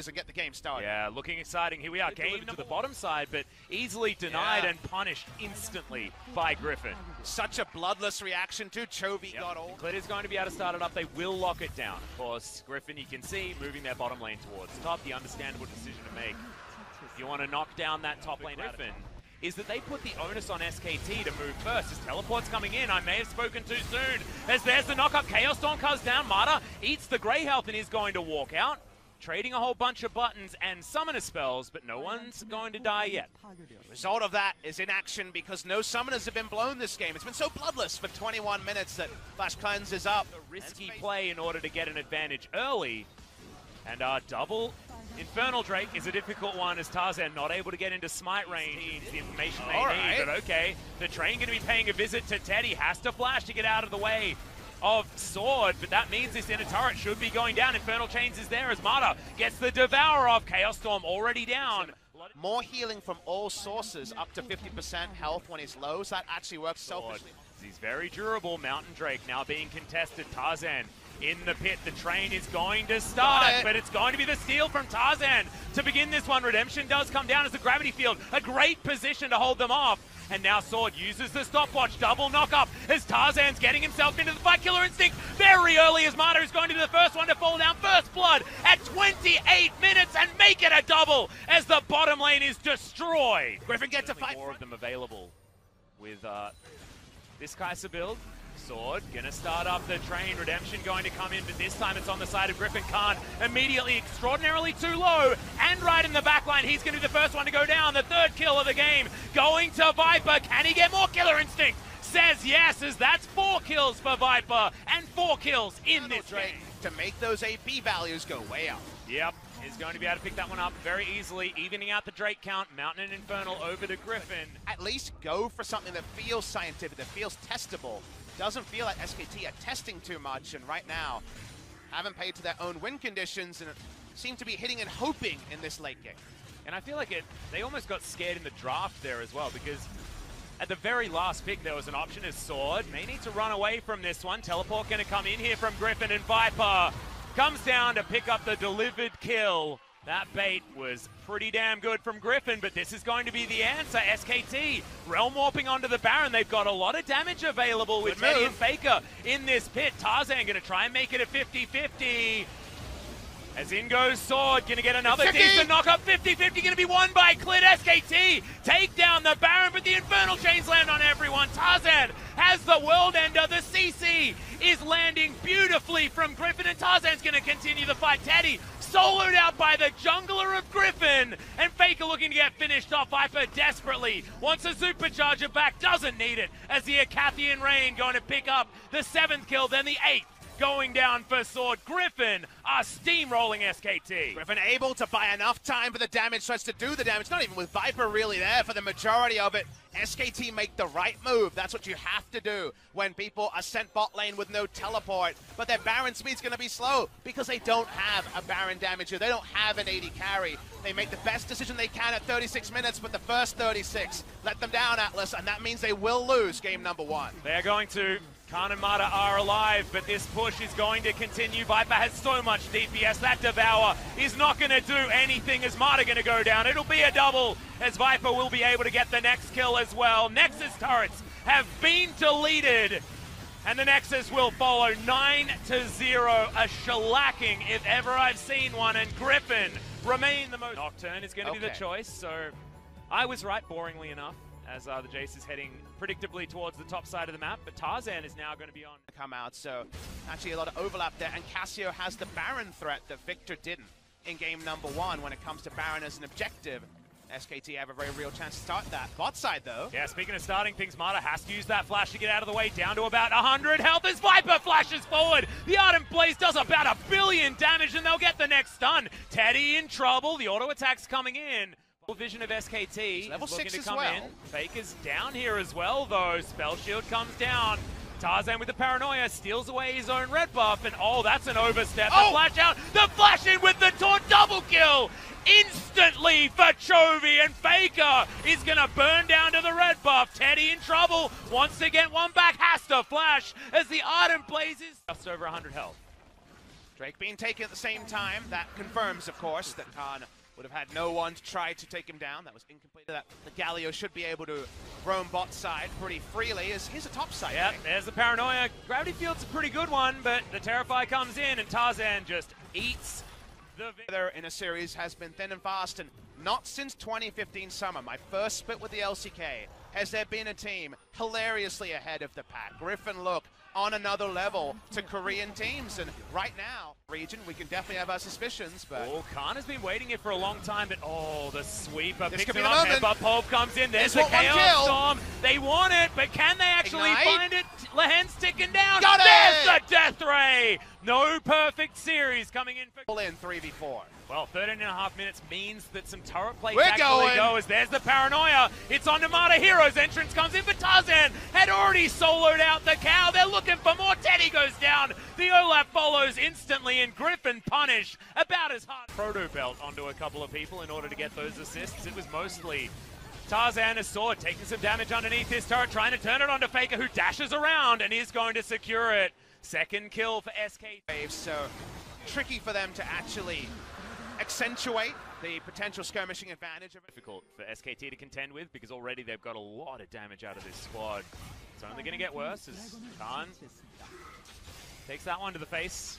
and get the game started. Yeah, looking exciting. Here we are, game to the bottom side, but easily denied and punished instantly by Griffin. Such a bloodless reaction too. Chovy got all. Clit is going to be able to start it up. They will lock it down. Of course, Griffin, you can see, moving their bottom lane towards top. The understandable decision to make. If you want to knock down that top lane, Griffin, is that they put the onus on SKT to move first. As teleport's coming in, I may have spoken too soon. As there's the knock-up, Chaos Storm comes down. Marta eats the Grey Health and is going to walk out. Trading a whole bunch of buttons and summoner spells, but no one's going to die yet. Result of that is inaction because no summoners have been blown this game. It's been so bloodless for 21 minutes that Flash Cleanse is up. A risky play in order to get an advantage early. And our double Infernal Drake is a difficult one as Tarzan not able to get into smite range. The information they need, but okay. The train going to be paying a visit to Teddy. Has to flash to get out of the way of Sword, but that means this inner turret should be going down. Infernal Chains is there as Marta gets the Devour off. Chaos Storm already down. More healing from all sources, up to 50% health when he's low, so that actually works selfishly. He's very durable. Mountain Drake now being contested. Tarzan in the pit. The train is going to start, but it's going to be the steal from Tarzan to begin this one. Redemption does come down as a gravity field. A great position to hold them off. And now Sword uses the stopwatch, double knock-up as Tarzan's getting himself into the fight. Killer Instinct very early as Marta is going to be the first one to fall down. First blood at 28 minutes and make it a double as the bottom lane is destroyed. Griffin gets to fight. More of them available with this Kai'Sa build. Sword gonna start up the train. Redemption going to come in, but this time it's on the side of Griffin. Khan immediately extraordinarily too low and right in the back line. He's gonna be the first one to go down. The third kill of the game going to Viper. Can he get more? Killer Instinct says yes, as that's 4 kills for Viper and 4 kills in this game. To make those AP values go way up. Yep, is going to be able to pick that one up very easily, evening out the Drake count. Mountain and Infernal over to Griffin. At least go for something that feels scientific, that feels testable. Doesn't feel like SKT are testing too much, and right now haven't played to their own win conditions and seem to be hitting and hoping in this late game. And I feel like they almost got scared in the draft there as well, because at the very last pick there was an option as Sword. May need to run away from this one. Teleport going to come in here from Griffin, and Viper comes down to pick up the delivered kill. That bait was pretty damn good from Griffin, but this is going to be the answer. SKT realm warping onto the Baron. They've got a lot of damage available with Teddy and Faker in this pit. Tarzan going to try and make it a 50-50. As in goes Sword, going to get another decent knock-up. 50-50 going to be won by Clit. SKT take down the Baron, but the Infernal Chains land on everyone. Tarzan has the World Ender. The CC is landing beautifully from Griffin, and Tarzan's going to continue the fight. Teddy soloed out by the jungler of Griffin, and Faker looking to get finished off. Viper desperately wants a supercharger back, doesn't need it, as the Acathian Rain going to pick up the 7th kill, then the 8th going down for Sword. Griffin are steamrolling SKT. Griffin able to buy enough time for the damage starts to do the damage, not even with Viper really there for the majority of it. SKT make the right move. That's what you have to do when people are sent bot lane with no teleport. But their Baron speed's going to be slow because they don't have a Baron damager. They don't have an AD carry. They make the best decision they can at 36 minutes, but the first 36 let them down, Atlas, and that means they will lose game number 1. They're going to. Khan and Marta are alive, but this push is going to continue. Viper has so much DPS. That Devour is not going to do anything as Marta going to go down. It'll be a double as Viper will be able to get the next kill as well. Nexus turrets have been deleted, and the Nexus will follow 9-0. A shellacking if ever I've seen one, and Griffin remain the most. Nocturne is going to be the choice, so I was right, boringly enough, as the Jace is heading predictably towards the top side of the map, but Tarzan is now going to be on. Come out, so actually a lot of overlap there, and Cassio has the Baron threat that Victor didn't in game number 1 when it comes to Baron as an objective. SKT have a very real chance to start that. Bot side, though. Yeah, speaking of starting things, Marta has to use that flash to get out of the way, down to about 100 health as Viper flashes forward. The Ardent Blaze does about 1 billion damage, and they'll get the next stun. Teddy in trouble, the auto attack's coming in. Vision of SKT level is looking 6 to as come well. in. Faker's down here as well, though. Spell Shield comes down. Tarzan with the paranoia steals away his own red buff, and oh, that's an overstep. The flash out, the flash in with the taunt, double kill instantly for Chovy, and Faker is gonna burn down to the red buff. Teddy in trouble, wants to get one back, has to flash as the Ardent Blazes just over 100 health. Drake being taken at the same time. That confirms, of course, that Khan would have had no one to try to take him down. That was incomplete. That the Galio should be able to roam bot side pretty freely. Here's a top side. Yep, there's the Paranoia. Gravity Field's a pretty good one, but the Terrify comes in and Tarzan just eats the victor in a series has been thin and fast, and not since 2015 summer, my first split with the LCK, has there been a team hilariously ahead of the pack. Griffin look on another level to Korean teams, and right now, region, we can definitely have our suspicions, but... Oh, Khan has been waiting here for a long time, but oh, the sweeper this picks could be him the up, moment. but Pulp comes in, there's the one Chaos kill. Storm. They want it, but can they actually Ignite. find it? Lahen's ticking down. Got There's it! the Death Ray! No perfect series coming in for... Full in 3v4. Well, 13.5 minutes means that some turret plays We're actually going. go as there's the Paranoia. It's on Namada. Heroes entrance comes in for Tarzan. Had already soloed out the cow. They're looking for more. Teddy goes down. The Olaf follows instantly, and Griffin punished about as hard. Proto belt onto a couple of people in order to get those assists. It was mostly Tarzan, a sword, taking some damage underneath his turret, trying to turn it onto Faker, who dashes around and is going to secure it. Second kill for SKT. So tricky for them to actually accentuate the potential skirmishing advantage of it. Difficult for SKT to contend with because already they've got a lot of damage out of this squad. It's only going to get worse as Khan takes that one to the face.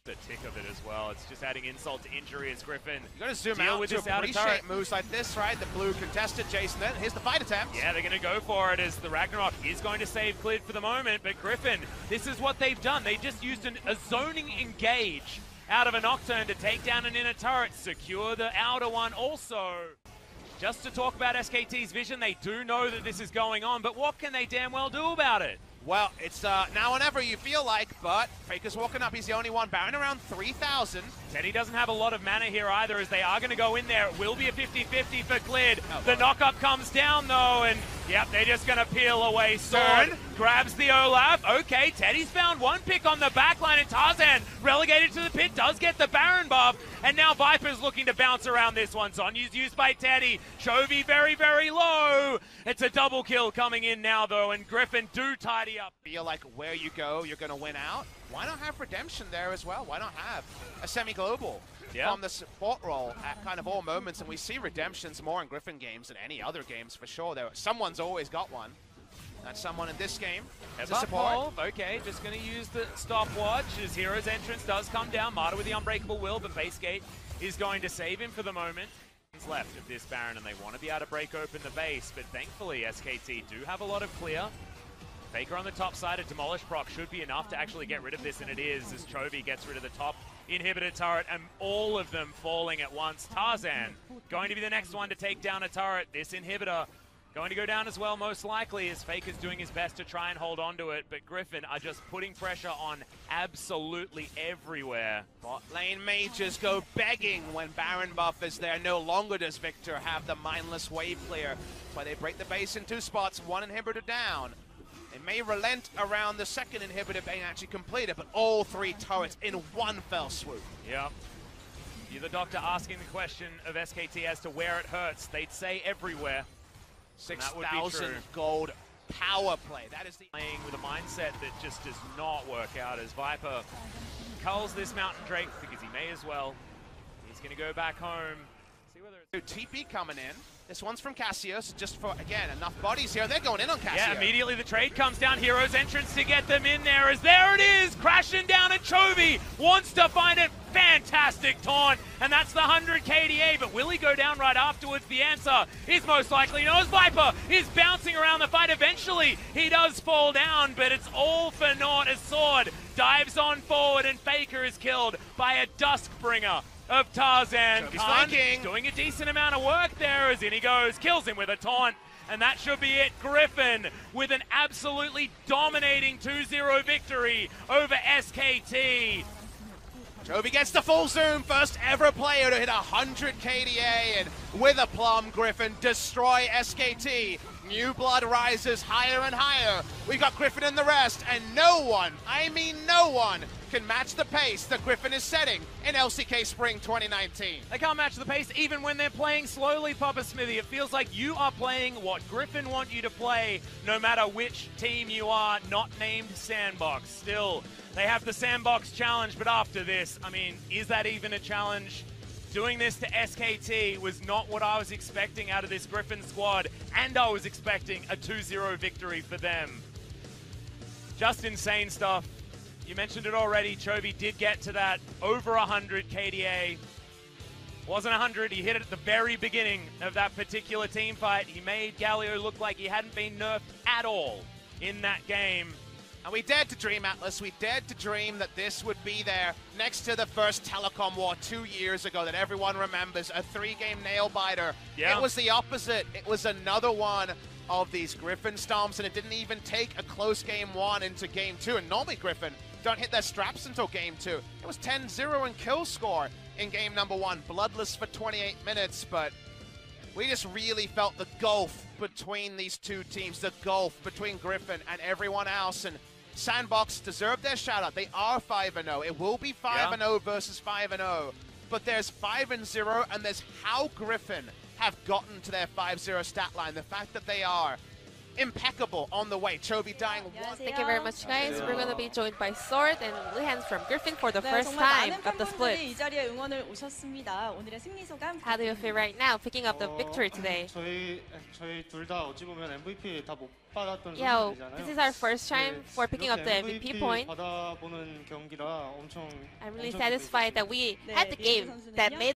The tick of it as well. It's just adding insult to injury as Griffin. You got to zoom deal out with to this outer appreciate turret. moves like this, right? The blue contested Jason then. Here's the fight attempt. Yeah, they're going to go for it as the Ragnarok is going to save Clid for the moment, but Griffin, this is what they've done. They just used a zoning engage out of a Nocturne to take down an inner turret, secure the outer one also. Just to talk about SKT's vision, they do know that this is going on, but what can they damn well do about it? Well, it's now or never you feel like, but Faker's walking up. He's the only one. Baron around 3,000. Teddy doesn't have a lot of mana here either as they are going to go in there. It will be a 50-50 for Clid. The knock-up comes down though, and yep, they're just going to peel away. Sword grabs the Olaf. Okay, Teddy's found one pick on the backline, and Tarzan, relegated to the pit, does get the Baron buff. And now Viper's looking to bounce around this one. Zonya's used by Teddy. Chovy very, very low. It's a double kill coming in now though, and Griffin do tidy up. Feel like where you go, you're going to win out. Why not have Redemption there as well? Why not have a semi-global on the support role at kind of all moments? And we see Redemptions more in Griffin games than any other games for sure. Someone's always got one. That's someone in this game to support. Okay, just going to use the stopwatch as Hero's entrance does come down. Marta with the Unbreakable Will, but Basegate is going to save him for the moment. He's left of this Baron, and they want to be able to break open the base, but thankfully SKT do have a lot of clear. Faker on the top side, a Demolish proc should be enough to actually get rid of this, and it is, as Chovy gets rid of the top inhibitor turret, and all of them falling at once. Tarzan going to be the next one to take down a turret. This inhibitor going to go down as well, most likely, as Faker's doing his best to try and hold on to it, but Griffin are just putting pressure on absolutely everywhere. Bot lane mages go begging when Baron buff is there. No longer does Victor have the mindless wave clear. That's why they break the base in two spots, one inhibitor down. They may relent around the second inhibitor being actually completed, but all three turrets in one fell swoop. Yep. You're the doctor asking the question of SKT as to where it hurts. They'd say everywhere. 6,000 gold power play. That is the playing with a mindset that just does not work out as Viper culls this Mountain Drake because he may as well. He's going to go back home. See whether it's TP coming in. This one's from Cassius, just for, again, enough bodies here. They're going in on Cassius. Yeah, immediately the trade comes down. Hero's entrance to get them in there as there it is, crashing down, and Chovy wants to find it. Fantastic taunt, and that's the 100 KDA, but will he go down right afterwards? The answer is most likely no, as Viper is bouncing around the fight. Eventually, he does fall down, but it's all for naught as Sword dives on forward, and Faker is killed by a Duskbringer of Tarzan. Khan doing a decent amount of work there as in he goes, kills him with a taunt, and that should be it. Griffin with an absolutely dominating 2-0 victory over SKT. Chovy gets the full zoom, first ever player to hit 100 KDA, and with a plum, Griffin destroy SKT. New blood rises higher and higher. We've got Griffin and the rest, and no one, I mean no one, can match the pace that Griffin is setting in LCK Spring 2019. They can't match the pace even when they're playing slowly, Papa Smithy. It feels like you are playing what Griffin want you to play, no matter which team you are, not named Sandbox. Still, they have the Sandbox challenge, but after this, I mean, is that even a challenge? Doing this to SKT was not what I was expecting out of this Griffin squad, and I was expecting a 2-0 victory for them. Just insane stuff. You mentioned it already, Chovy did get to that over 100 KDA. Wasn't 100, he hit it at the very beginning of that particular team fight. He made Galio look like he hadn't been nerfed at all in that game. And we dared to dream, Atlas, we dared to dream that this would be there next to the first Telecom war 2 years ago that everyone remembers, a 3-game nail-biter. Yeah. It was the opposite. It was another one of these Griffin stomps, and it didn't even take a close game 1 into game 2. And normally Griffin don't hit their straps until game 2. It was 10-0 in kill score in game number 1, bloodless for 28 minutes, but we just really felt the gulf between these two teams, the gulf between Griffin and everyone else, and Sandbox deserved their shout-out. They are 5-0. It will be 5-0 versus 5-0, but there's 5-0, and there's how Griffin have gotten to their 5-0 stat line. The fact that they are impeccable on the way. Chovy dying one. Thank you very much, guys. We're going to be joined by Sword and Lihan from Griffin for the first time of the split. How do you feel right now picking up the victory today? Yeah, this is our first time for picking up the MVP point. I'm really satisfied that we had the game that made